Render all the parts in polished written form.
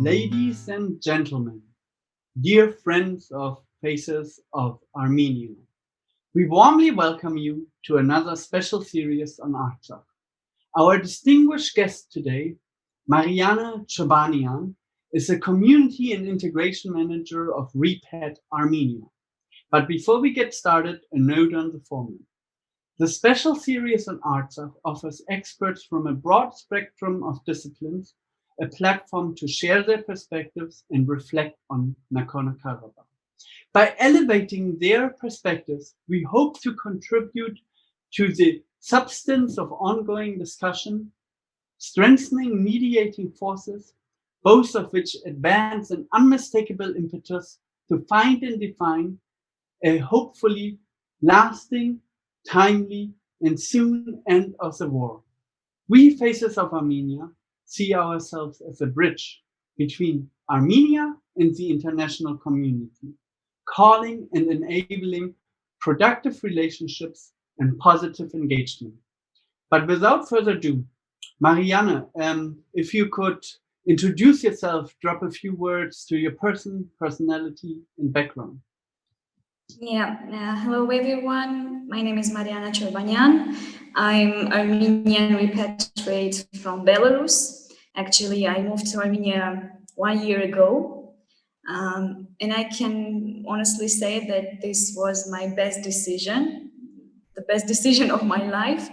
Ladies and gentlemen, dear friends of Faces of Armenia, we warmly welcome you to another special series on Artsakh. Our distinguished guest today, Marianna Chobanyan, is a Community and Integration Manager of Repat, Armenia. But before we get started, a note on the format. The special series on Artsakh offers experts from a broad spectrum of disciplines a platform to share their perspectives and reflect on Nagorno-Karabakh. By elevating their perspectives, we hope to contribute to the substance of ongoing discussion, strengthening mediating forces, both of which advance an unmistakable impetus to find and define a hopefully lasting, timely, and soon end of the war. We, Faces of Armenia, see ourselves as a bridge between Armenia and the international community, calling and enabling productive relationships and positive engagement. But without further ado, Marianna, if you could introduce yourself, drop a few words to your personality, and background. Hello everyone. My name is Marianna Chobanyan. I'm Armenian repatriate from Belarus. Actually, I moved to Armenia 1 year ago. And I can honestly say that this was my best decision, the best decision of my life,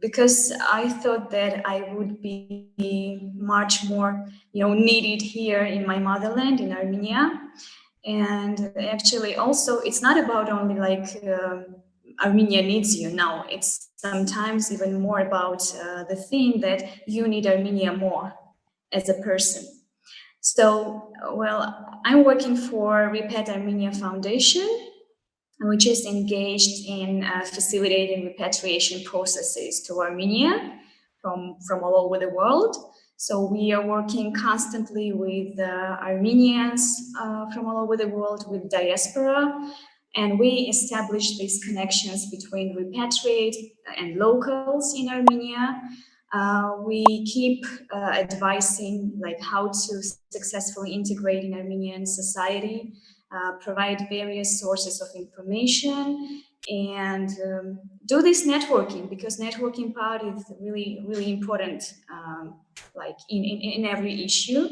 because I thought that I would be much more, needed here in my motherland, in Armenia. And actually, also, it's not about only Armenia needs you. No, it's sometimes even more about the thing that you need Armenia more as a person. So, I'm working for Repat Armenia Foundation, which is engaged in facilitating repatriation processes to Armenia from all over the world. So we are working constantly with Armenians from all over the world, with diaspora, and we establish these connections between repatriate and locals in Armenia. We keep advising how to successfully integrate in Armenian society, provide various sources of information, and do this networking, because networking part is really, really important, in every issue.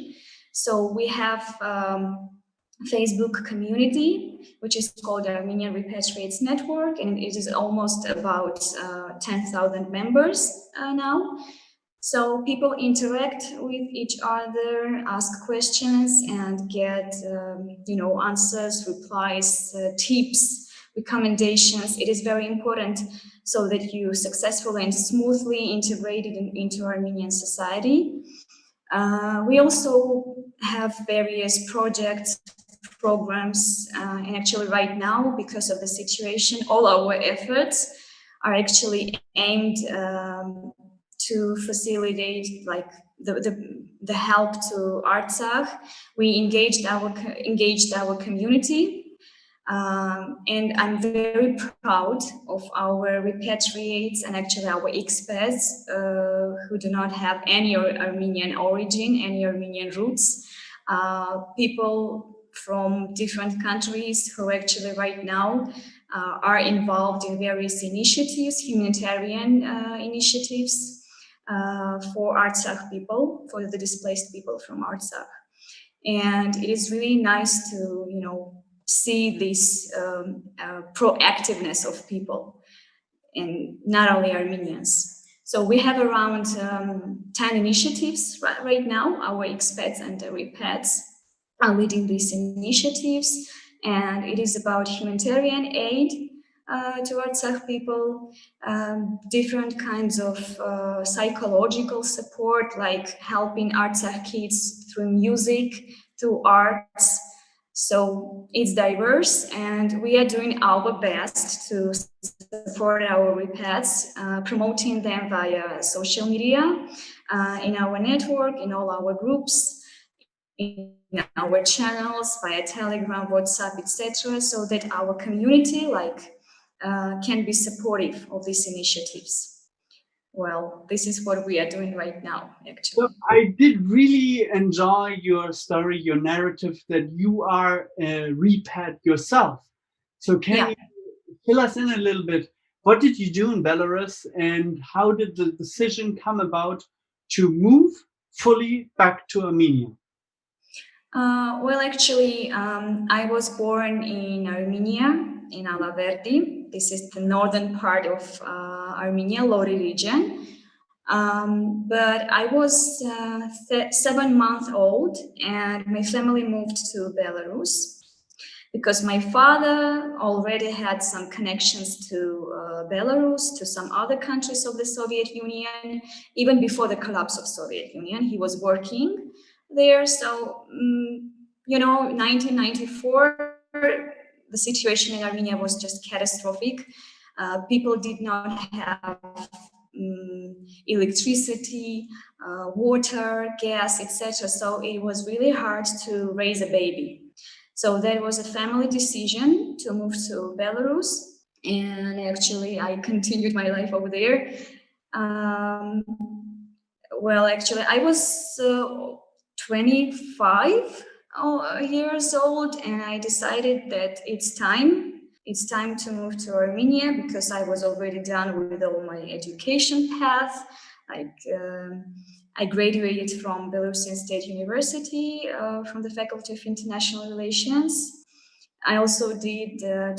So we have Facebook community, which is called Armenian Repatriates Network, and it is almost about 10,000 members now. So people interact with each other, ask questions, and get answers, replies, tips, recommendations. It is very important so that you successfully and smoothly integrate it into Armenian society. We also have various projects, programs, and actually right now, because of the situation, all our efforts are actually aimed to facilitate the help to Artsakh. We engaged our community, and I'm very proud of our repatriates and actually our expats who do not have any Armenian origin, any Armenian roots. People from different countries who actually right now are involved in various initiatives, humanitarian initiatives for Artsakh people, for the displaced people from Artsakh. And it is really nice to, see this proactiveness of people, and not only Armenians. So we have around 10 initiatives right now. Our expats and the repats are leading these initiatives, and it is about humanitarian aid to Artsakh people, different kinds of psychological support, like helping Artsakh kids through music, through arts. So it's diverse, and we are doing our best to support our repats, promoting them via social media, in our network, in all our groups, in our channels, via Telegram, WhatsApp, etc., so that our community can be supportive of these initiatives. well, this is what we are doing right now, So actually. I did really enjoy your story, your narrative that you are a repat yourself. So can Yeah. you fill us in a little bit? What did you do in Belarus and how did the decision come about to move fully back to Armenia? Well, actually, I was born in Armenia, in Alaverdi. This is the northern part of Armenia, Lori region. But I was 7 months old, and my family moved to Belarus because my father already had some connections to Belarus, to some other countries of the Soviet Union. Even before the collapse of Soviet Union, he was working there. So, 1994, the situation in Armenia was just catastrophic. People did not have electricity, water, gas, etc. So it was really hard to raise a baby. So there was a family decision to move to Belarus, and actually I continued my life over there. Um, well, actually, I was 25 years old, and I decided that it's time. It's time to move to Armenia because I was already done with all my education path. Like I graduated from Belarusian State University from the Faculty of International Relations. I also did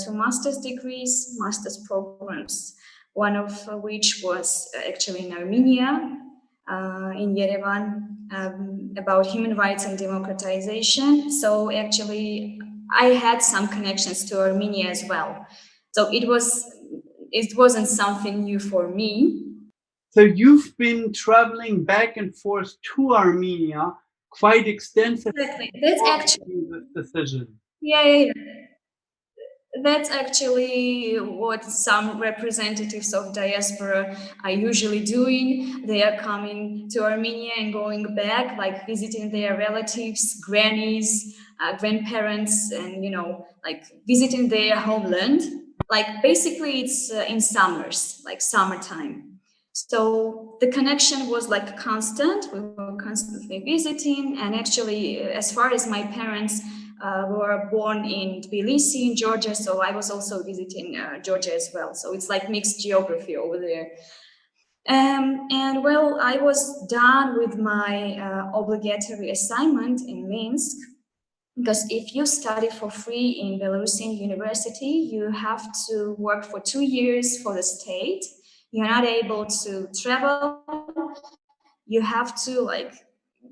two master's degrees, master's programs, one of which was actually in Armenia, in Yerevan, about human rights and democratization. So actually, I had some connections to Armenia as well. So it wasn't something new for me. So you've been traveling back and forth to Armenia quite extensively Exactly. That's before actually making this decision. yeah, yeah, yeah. That's actually what some representatives of diaspora are usually doing. They are coming to Armenia and going back, like visiting their relatives, grannies, grandparents, and like visiting their homeland. Like basically, it's in summers, like summertime. So the connection was like constant. We were constantly visiting, and actually, as far as my parents were born in Tbilisi, in Georgia, so I was also visiting Georgia as well. So it's like mixed geography over there. And well, I was done with my obligatory assignment in Minsk because if you study for free in Belarusian university, you have to work for 2 years for the state. You're not able to travel. You have to like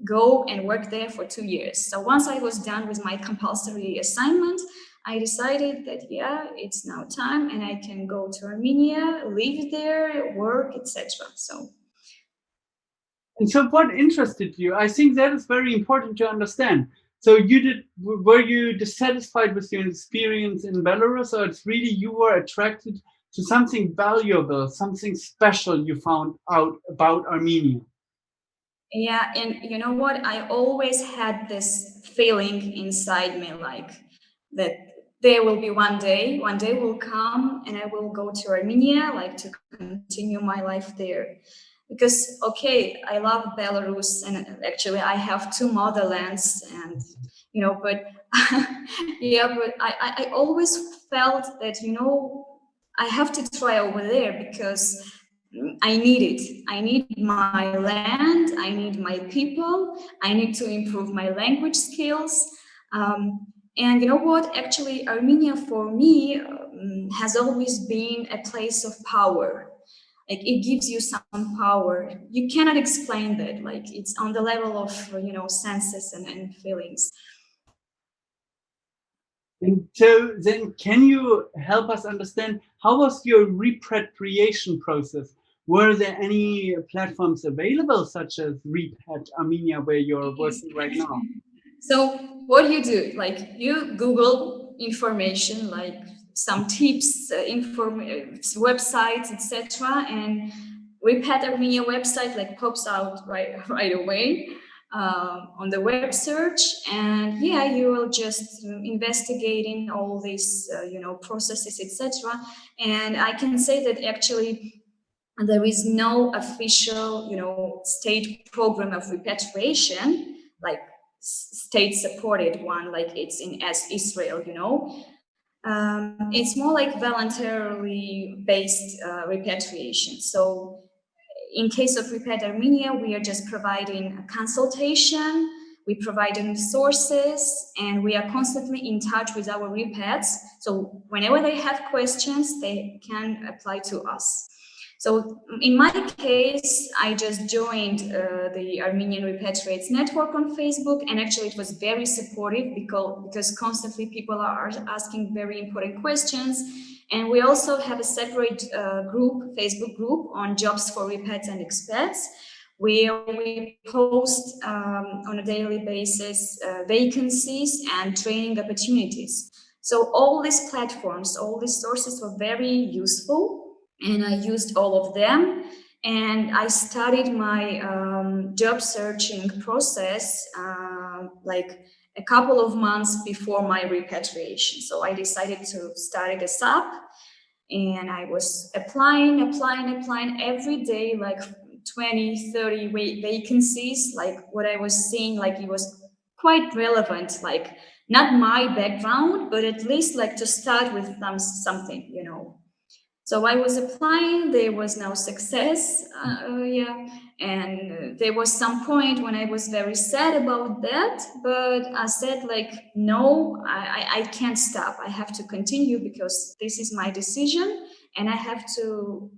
go and work there for 2 years. So once I was done with my compulsory assignment, I decided that yeah, it's now time and I can go to Armenia, live there, work, etc. So And so what interested you? I think that is very important to understand. So were you dissatisfied with your experience in Belarus, or it's really you were attracted to something valuable, something special you found out about Armenia? yeah, and you know what? I always had this feeling inside me like that there will be one day will come and I will go to Armenia, like to continue my life there. Because, okay, I love Belarus and actually I have two motherlands and, but yeah, but I always felt that, I have to try over there because I need it. I need my land. I need my people. I need to improve my language skills. And you know what? Actually, Armenia for me has always been a place of power. Like it gives you some power. You cannot explain that. Like it's on the level of senses and feelings. And so then can you help us understand how was your repatriation process? Were there any platforms available such as Repat Armenia where you're working right now? So what do? Like you Google information, like some tips, websites, etc. And Repat Armenia website like pops out right away on the web search, and yeah, you will just investigating all these processes, etc. And I can say that actually there is no official, state program of repatriation, like state-supported one, like it's in as Israel, it's more like voluntarily based repatriation. So in case of Repat Armenia, we are just providing a consultation, we provide resources, and we are constantly in touch with our repats. So whenever they have questions, they can apply to us. So in my case, I just joined the Armenian Repatriates network on Facebook, and actually it was very supportive because constantly people are asking very important questions. And we also have a separate Facebook group on jobs for repats and expats, where we post on a daily basis vacancies and training opportunities. So all these platforms, all these sources were very useful, and I used all of them. And I started my job searching process like a couple of months before my repatriation. So I decided to start it ASAP, and I was applying every day, like 20, 30 vacancies. Like what I was seeing, like it was quite relevant, like not my background, but at least like to start with something, So I was applying, there was no success, and there was some point when I was very sad about that, but I said like, no, I can't stop. I have to continue because this is my decision, and I have to,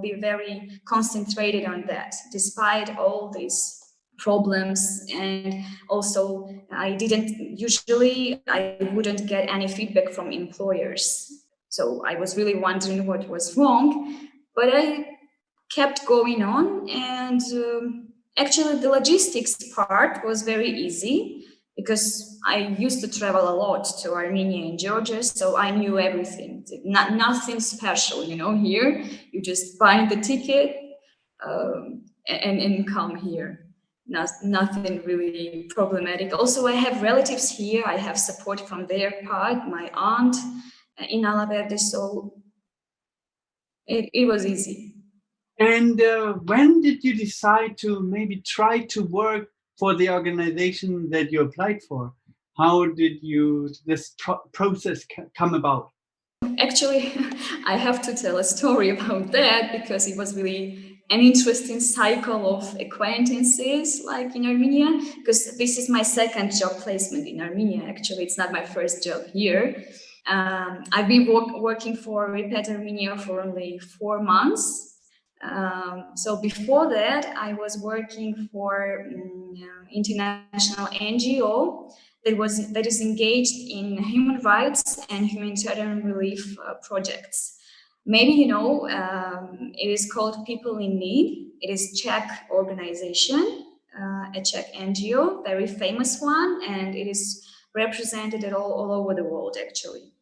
be very concentrated on that, despite all these problems. And also I wouldn't get any feedback from employers. So I was really wondering what was wrong, but I kept going on. And actually, the logistics part was very easy because I used to travel a lot to Armenia and Georgia, so I knew everything. Nothing special, here. You just buy the ticket and come here. Nothing really problematic. Also, I have relatives here. I have support from their part, my aunt in Alaverde, so it was easy. And when did you decide to maybe try to work for the organization that you applied for? How did this process come about? Actually, I have to tell a story about that because it was really an interesting cycle of acquaintances, like in Armenia, because this is my second job placement in Armenia. Actually, it's not my first job here. I've been working for Repat Armenia for only 4 months. So before that, I was working for international NGO that is engaged in human rights and humanitarian relief projects. Maybe it is called People in Need. It is Czech organization, a Czech NGO, very famous one, and it is represented all over the world, actually.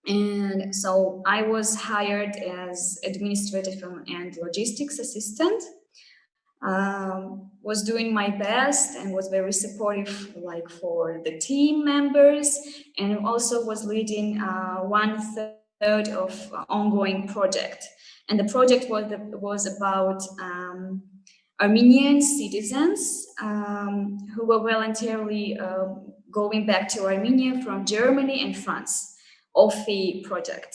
And so I was hired as administrative and logistics assistant. Was doing my best and was very supportive, like for the team members, and also was leading 1/3 of ongoing project. And the project was about Armenian citizens who were voluntarily going back to Armenia from Germany and France. OFI project,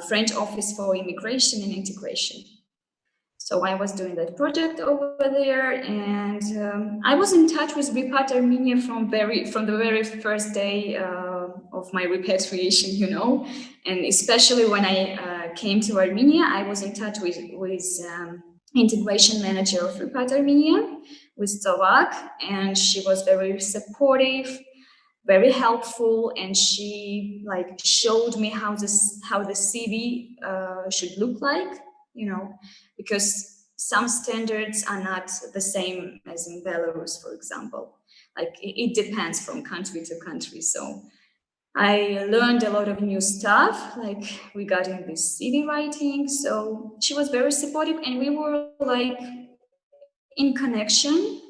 French Office for Immigration and Integration. So I was doing that project over there, and I was in touch with Repat Armenia from the very first day of my repatriation, and especially when I came to Armenia, I was in touch with integration manager of Repat Armenia, with Slovak, and she was very supportive, very helpful, and she showed me how the CV should look like, because some standards are not the same as in Belarus, for example. Like it depends from country to country. So I learned a lot of new stuff, like regarding this CV writing. So she was very supportive, and we were like in connection.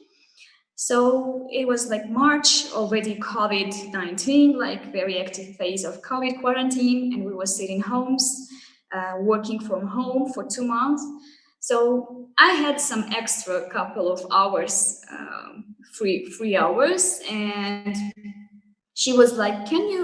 So it was like March, already COVID-19, like very active phase of COVID quarantine, and we were sitting homes. working from home for 2 months. So I had some extra couple of hours, free hours, and she was like, "Can you?"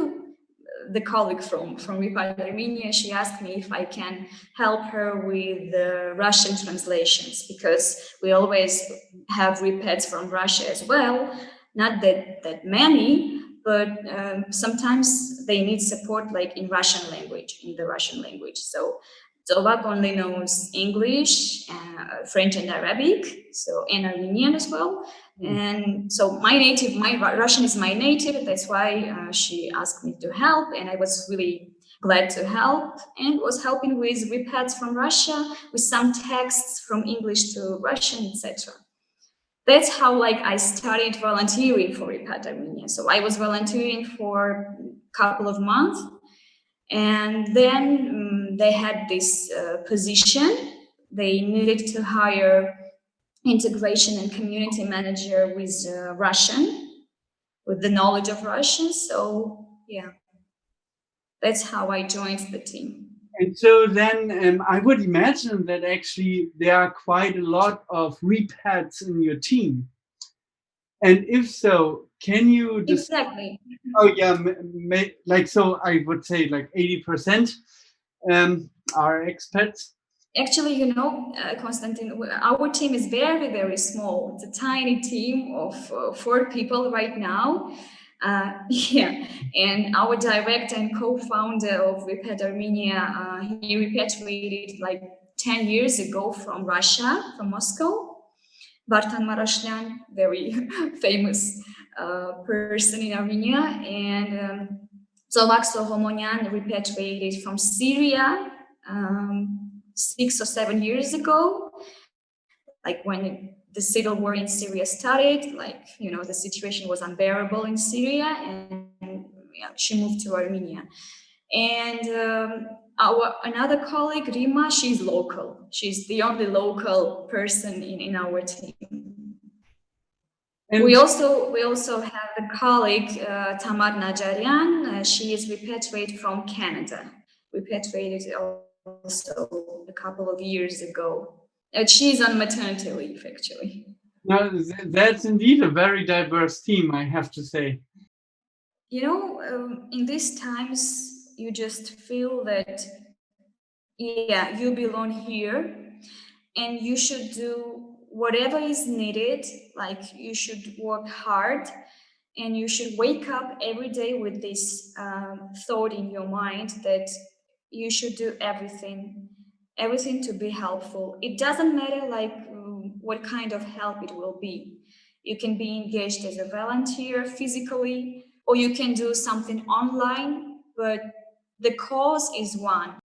The colleague from Repat Armenia, she asked me if I can help her with the Russian translations, because we always have repets from Russia as well. Not that many, but sometimes they need support, like in Russian language, in the Russian language. So Slovak only knows English, French and Arabic, so and Armenian as well. And so my Russian is my native. That's why she asked me to help, and I was really glad to help, and was helping with repets from Russia, with some texts from English to Russian, etc. That's how I started volunteering for Repat Armenia. So I was volunteering for a couple of months, and then they had this position. They needed to hire integration and community manager with Russian, with the knowledge of Russian. So yeah, that's how I joined the team. And so then I would imagine that actually there are quite a lot of repats in your team. And if so, can you Exactly. Oh yeah, like so I would say like 80% are expats. Actually, Konstantin, our team is very, very small. It's a tiny team of 4 people right now. Yeah, and our director and co-founder of Repat Armenia, he repatriated like 10 years ago from Russia, from Moscow. Bartan Marashlian, very famous person in Armenia, and Zolak Sohomonyan repatriated from Syria 6 or 7 years ago, like when the civil war in Syria started. The situation was unbearable in Syria, and she moved to Armenia. And our another colleague, Rima, she's local. She's the only local person in our team. And we also have a colleague, Tamar Najarian. She is repatriated from Canada. Repatriated also a couple of years ago. She's on maternity leave, actually. now that's indeed a very diverse team, I have to say. In these times, you just feel that, yeah, you belong here, and you should do whatever is needed. Like, you should work hard, and you should wake up every day with this thought in your mind that you should do everything to be helpful. It doesn't matter what kind of help it will be. You can be engaged as a volunteer physically, or you can do something online, but the cause is one.